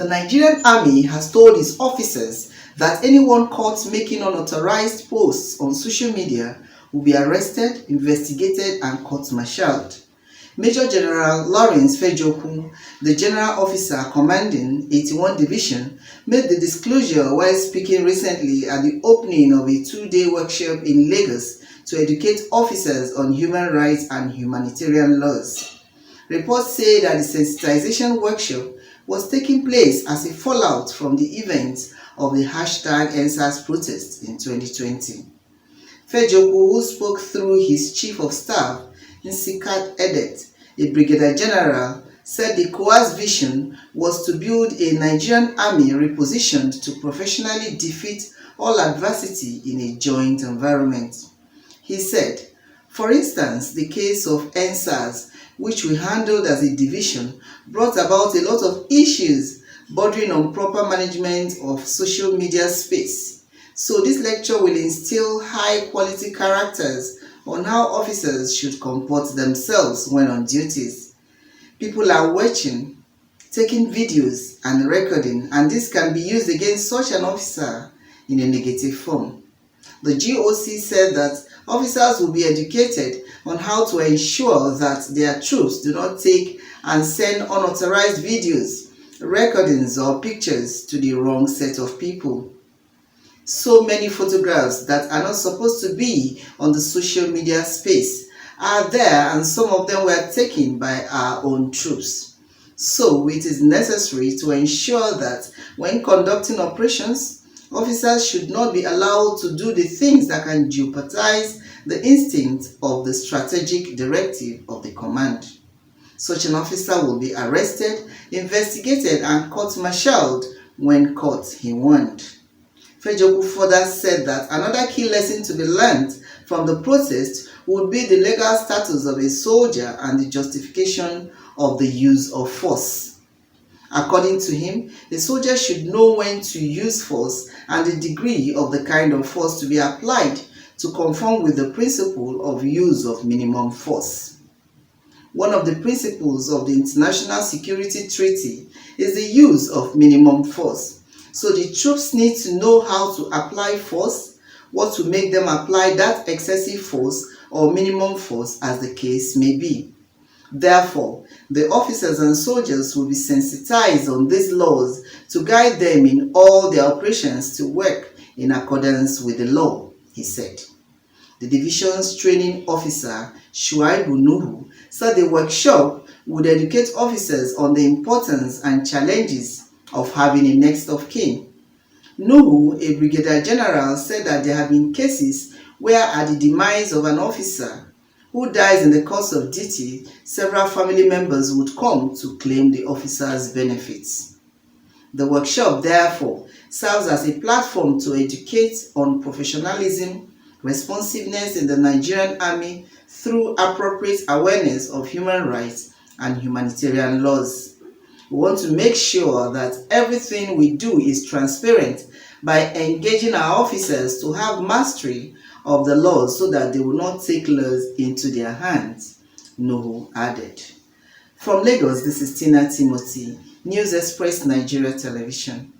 The Nigerian Army has told its officers that anyone caught making unauthorized posts on social media will be arrested, investigated, and court-martialed. Major General Lawrence Fejoku, the general officer commanding 81 Division, made the disclosure while speaking recently at the opening of a two-day workshop in Lagos to educate officers on human rights and humanitarian laws. Reports say that the sensitization workshop was taking place as a fallout from the events of the #EndSARS protest in 2020. Fejoku, who spoke through his chief of staff, Nsikat Edet, a brigadier general, said the COA's vision was to build a Nigerian army repositioned to professionally defeat all adversity in a joint environment. He said, for instance, the case of EndSARS, which we handled as a division, brought about a lot of issues bordering on proper management of social media space. So this lecture will instill high-quality characters on how officers should comport themselves when on duties. People are watching, taking videos and recording, and this can be used against such an officer in a negative form. The GOC said that officers will be educated on how to ensure that their troops do not take and send unauthorized videos, recordings, or pictures to the wrong set of people. So many photographs that are not supposed to be on the social media space are there, and some of them were taken by our own troops. So it is necessary to ensure that when conducting operations, officers should not be allowed to do the things that can jeopardize the instinct of the strategic directive of the command. Such an officer will be arrested, investigated, and court-martialed when caught, he warned. Fejoku further said that another key lesson to be learned from the protest would be the legal status of a soldier and the justification of the use of force. According to him, the soldier should know when to use force and the degree of the kind of force to be applied to conform with the principle of use of minimum force. One of the principles of the International Security Treaty is the use of minimum force. So the troops need to know how to apply force, what to make them apply that excessive force or minimum force as the case may be. Therefore, the officers and soldiers will be sensitized on these laws to guide them in all their operations to work in accordance with the law, he said. The division's training officer, Shuaibu Nuhu, said the workshop would educate officers on the importance and challenges of having a next of kin. Nuhu, a brigadier general, said that there have been cases where at the demise of an officer who dies in the course of duty, several family members would come to claim the officer's benefits. The workshop, therefore, serves as a platform to educate on professionalism, responsiveness in the Nigerian Army through appropriate awareness of human rights and humanitarian laws. We want to make sure that everything we do is transparent by engaging our officers to have mastery of the laws so that they will not take laws into their hands, Nuhu added. From Lagos, this is Tina Timothy, News Express Nigeria Television.